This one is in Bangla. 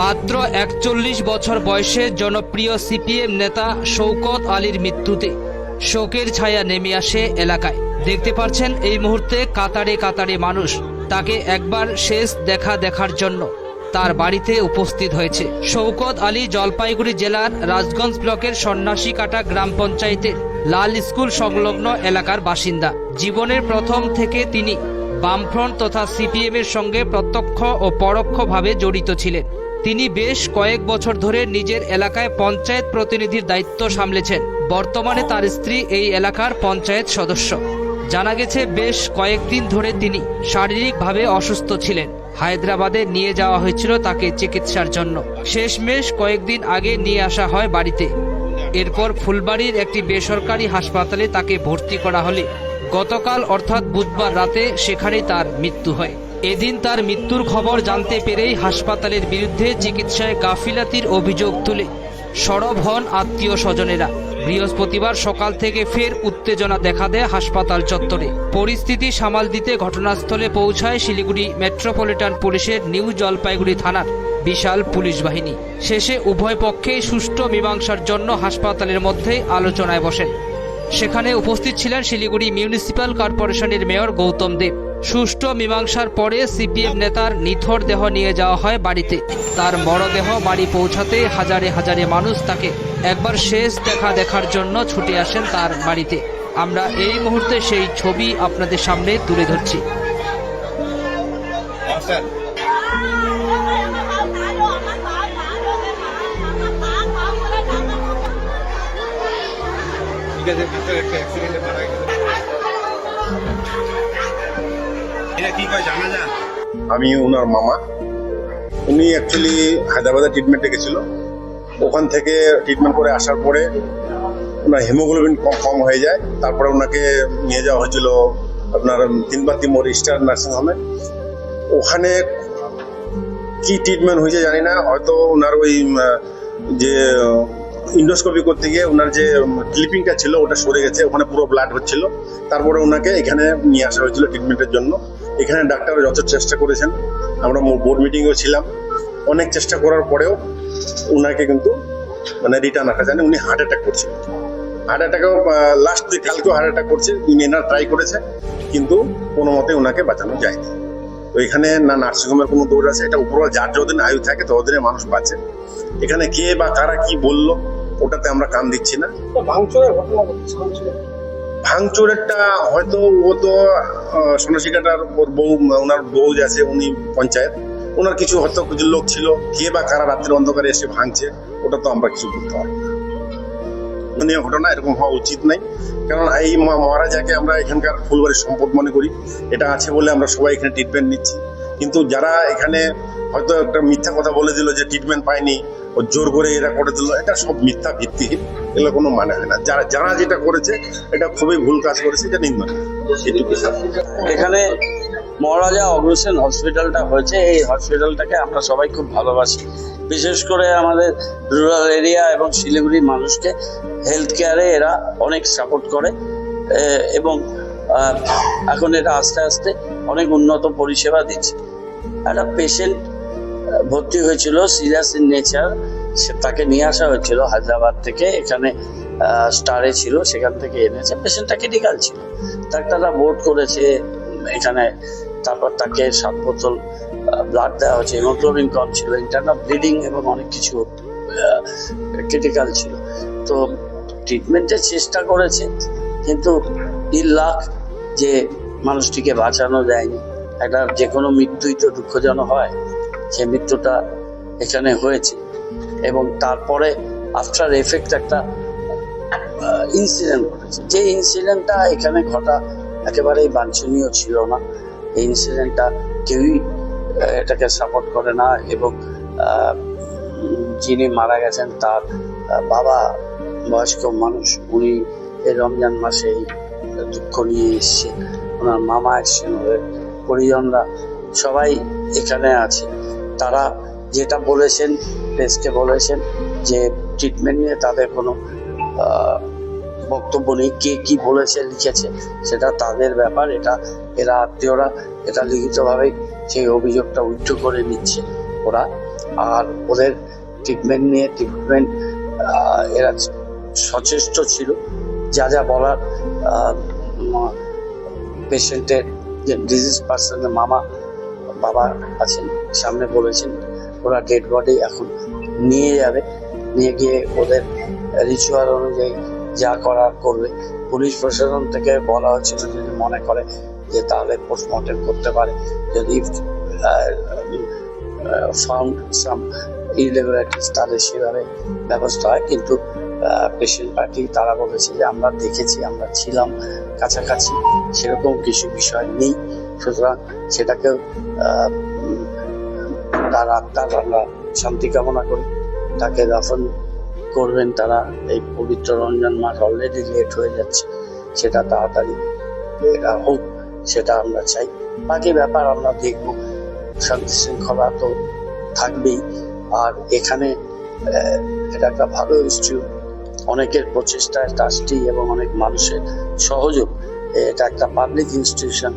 মাত্র ৪১ বছর বয়সে জনপ্রিয় সিপিএম নেতা শওকত আলীর মৃত্যুতে শোকের ছায়া নেমে আসে এলাকায়। দেখতে পাচ্ছেন এই মুহূর্তে কাতারে কাতারে মানুষ তাকে একবার শেষ দেখার জন্য তার বাড়িতে উপস্থিত হয়েছে। শওকত আলী জলপাইগুড়ি জেলার রাজগঞ্জ ব্লকের সন্ন্যাসীকাটা গ্রাম পঞ্চায়েতের লাল স্কুল সংলগ্ন এলাকার বাসিন্দা। জীবনের প্রথম থেকে তিনি বামফ্রন্ট তথা সিপিএম এর সঙ্গে প্রত্যক্ষ ও পরোক্ষভাবে জড়িত ছিলেন। তিনি বেশ কয়েক বছর ধরে নিজের এলাকায় পঞ্চায়েত প্রতিনিধির দায়িত্ব সামলেছেন। বর্তমানে তার স্ত্রী এই এলাকার পঞ্চায়েত সদস্য। জানা গেছে বেশ কয়েকদিন ধরে তিনি শারীরিকভাবে অসুস্থ ছিলেন। হায়দ্রাবাদে নিয়ে যাওয়া হয়েছিল তাকে চিকিৎসার জন্য। শেষমেশ কয়েকদিন আগে নিয়ে আসা হয় বাড়িতে। এরপর ফুলবাড়ির একটি বেসরকারি হাসপাতালে তাকে ভর্তি করা হলে গতকাল অর্থাৎ বুধবার রাতে সেখানেই তার মৃত্যু হয়। এদিন তার মৃত্যুর খবর জানতে পেরেই হাসপাতালের বিরুদ্ধে চিকিৎসায় গাফিলাতির অভিযোগ তুলে সরব হন আত্মীয় স্বজনেরা। বৃহস্পতিবার সকাল থেকে ফের উত্তেজনা দেখা দেয় হাসপাতাল চত্বরে। পরিস্থিতি সামাল দিতে ঘটনাস্থলে পৌঁছায় শিলিগুড়ি মেট্রোপলিটন পুলিশের নিউ জলপাইগুড়ি থানার বিশাল পুলিশ বাহিনী। শেষে উভয় পক্ষেই সুষ্ঠু মীমাংসার জন্য হাসপাতালের মধ্যেই আলোচনায় বসেন। সেখানে উপস্থিত ছিলেন শিলিগুড়ি মিউনিসিপ্যাল কর্পোরেশনের মেয়র গৌতম দেব। সুষ্ঠু মীমাংসার পরে সিপিএম নেতার নিথর দেহ নিয়ে যাওয়া হয় বাড়িতে। তার মরদেহ বাড়ি পৌঁছাতে হাজারে হাজারে মানুষ তাকে একবার শেষ দেখার জন্য ছুটে আসেন তার বাড়িতে। আমরা এই মুহূর্তে সেই ছবি আপনাদের সামনে তুলে ধরছি। আমি ওনার মামা। উনি অ্যাকচুয়ালি হায়দ্রাবাদে ট্রিটমেন্টে গেছিল। ওখান থেকে ট্রিটমেন্ট করে আসার পরে ওনার হিমোগ্লোবিন কম হয়ে যায়। তারপরে ওনাকে নিয়ে যাওয়া হয়েছিল আপনার তিনবাতি মোড় স্টার নার্সিং হোমে। ওখানে কি ট্রিটমেন্ট হয়েছে জানি না, হয়তো ওনার ওই যে ইন্ডোস্কোপি করতে গিয়ে ওনার যে ক্লিপিংটা ছিল ওটা সরে গেছে, ওখানে পুরো ব্লাড হচ্ছিল। তারপরে ওনাকে এখানে নিয়ে আসা হয়েছিল ট্রিটমেন্টের জন্য। এখানে ডাক্তার যত চেষ্টা করেছেন, আমরা বোর্ড মিটিংয়েও ছিলাম, অনেক চেষ্টা করার পরেও ওনাকে কিন্তু মানে রিটার্ন রাখা যায়নি। উনি হার্ট অ্যাটাক করছিলেন। হার্ট অ্যাটাকেও লাস্ট কালকেও হার্ট অ্যাটাক করছে। উনি এনার ট্রাই করেছে, কিন্তু কোনো মতে ওনাকে বাঁচানো যায়নি। তো এখানে না নার্সিংহোমের কোনো দৌড় আছে, এটা উপরওয়ালা যার যতদিন আয়ু থাকে ততদিনে মানুষ বাঁচে। এখানে কে বা কারা কি বললো ওটাতে আমরা কান দিচ্ছি না। ভাঙচুরেরটা হয়তো ও তো সন্ন্যাসীকাটার ওর বউ, ওনার বউ আছে, উনি পঞ্চায়েত, ওনার কিছু হয়তো কিছু লোক ছিল, কে বা কারা রাত্রের অন্ধকারে এসে ভাঙছে ওটা তো আমরা কিছু বলতে পারি। ঘটনা এরকম হওয়া উচিত নাই, কারণ এই মহারাজাকে আমরা এখানকার ফুলবাড়ির সম্পদ মনে করি। এটা আছে বলে আমরা সবাই এখানে ট্রিটমেন্ট নিচ্ছি। কিন্তু যারা এখানে হয়তো একটা মিথ্যা কথা বলে দিল যে ট্রিটমেন্ট পায়নি, ও জোর করে এরা করে দিল, এটা সব মিথ্যা ভিত্তিহীন। এগুলো কোনো মানে হয় না। যারা যেটা করেছে এটা খুবই ভুল কাজ করেছে, এটা নিন্দনীয়। এখানে মহারাজা অগ্রসেন হসপিটালটা হয়েছে, এই হসপিটালটাকে আমরা সবাই খুব ভালোবাসি। বিশেষ করে আমাদের রুরাল এরিয়া এবং শিলিগুড়ির মানুষকে হেলথ কেয়ারে এরা অনেক সাপোর্ট করে এবং এখন এটা আস্তে আস্তে অনেক উন্নত পরিষেবা দিচ্ছে। একটা পেশেন্ট ভর্তি হয়েছিল সিরিয়াস ইন নেচার, তাকে নিয়ে আসা হয়েছিল হায়দ্রাবাদ থেকে। এখানে স্টারে ছিল, সেখান থেকে এনেছে। পেশেন্টটা ক্রিটিক্যাল ছিল, ডাক্তাররা বোর্ড করেছে এখানে। তারপর তাকে 7 বোতল ব্লাড দেওয়া হয়েছে, হিমোগ্লোবিন কম ছিল, ইন্টারনাল ব্লিডিং এবং অনেক কিছু ক্রিটিক্যাল ছিল। তো ট্রিটমেন্টের চেষ্টা করেছে, কিন্তু লাখ যে মানুষটিকে বাঁচানো যায়নি। একটা যে কোনো মৃত্যুই তো দুঃখজনক হয়, সে মৃত্যুটা এখানে হয়েছে। এবং তারপরে আফটার এফেক্ট একটা ইনসিডেন্ট ঘটেছে, যে ইনসিডেন্টটা এখানে ঘটা একেবারেই বাঞ্ছনীয় ছিল না। এই ইনসিডেন্টটা কেউই এটাকে সাপোর্ট করে না। এবং যিনি মারা গেছেন তার বাবা বয়স্ক মানুষ, উনি এই রমজান মাসে দুঃখ নিয়ে এসছে। ওনার মামা এসছেন, ওদের পরিজনরা সবাই এখানে আছে। তারা যেটা বলেছেন, প্রেসকে বলেছেন যে ট্রিটমেন্ট নিয়ে তাদের কোনো বক্তব্য নেই। কে কি বলেছে লিখেছে সেটা তাদের ব্যাপার। এরা আত্মীয়রা এটা লিখিতভাবেই সেই অভিযোগটা উইথড্র করে নিচ্ছে ওরা। আর ওদের ট্রিটমেন্ট এরা সচেষ্ট ছিল, যা যা বলার পেশেন্টের যে ডিজিজ পার্সনের মামা বাবা আছেন সামনে বলেছেন ওরা ডেড বডি এখন নিয়ে যাবে, নিয়ে গিয়ে ওদের রিচুয়াল অনুযায়ী যা করার করবে। পুলিশ প্রশাসন থেকে বলা হচ্ছিল যদি মনে করে যে তাহলে পোস্টমর্টেম করতে পারে যদি ফাউন্ড সাম ইরেগুলারিটিস তাদের সেভাবে ব্যবস্থা হয়। কিন্তু পেশেন্ট পার্টি তারা বলেছে যে আমরা দেখেছি, আমরা ছিলাম কাছাকাছি, সেরকম কিছু বিষয় নেই। সুতরাং সেটাকেও তার আত্মার আমরা শান্তি কামনা করি। তাকে দাফন করবেন তারা, এই পবিত্র রমজান মাস অলরেডি লেট হয়ে যাচ্ছে, সেটা তাড়াতাড়ি এটা হোক সেটা আমরা চাই। বাকি ব্যাপার আমরা দেখব, শান্তি শৃঙ্খলা তো থাকবেই। আর এখানে এটা একটা ভালো ইনস্টিটিউট, অনেকের প্রচেষ্টায় ট্রাস্টি এবং অনেক মানুষের সহযোগ, এটা একটা পাবলিক ইনস্টিটিউশন।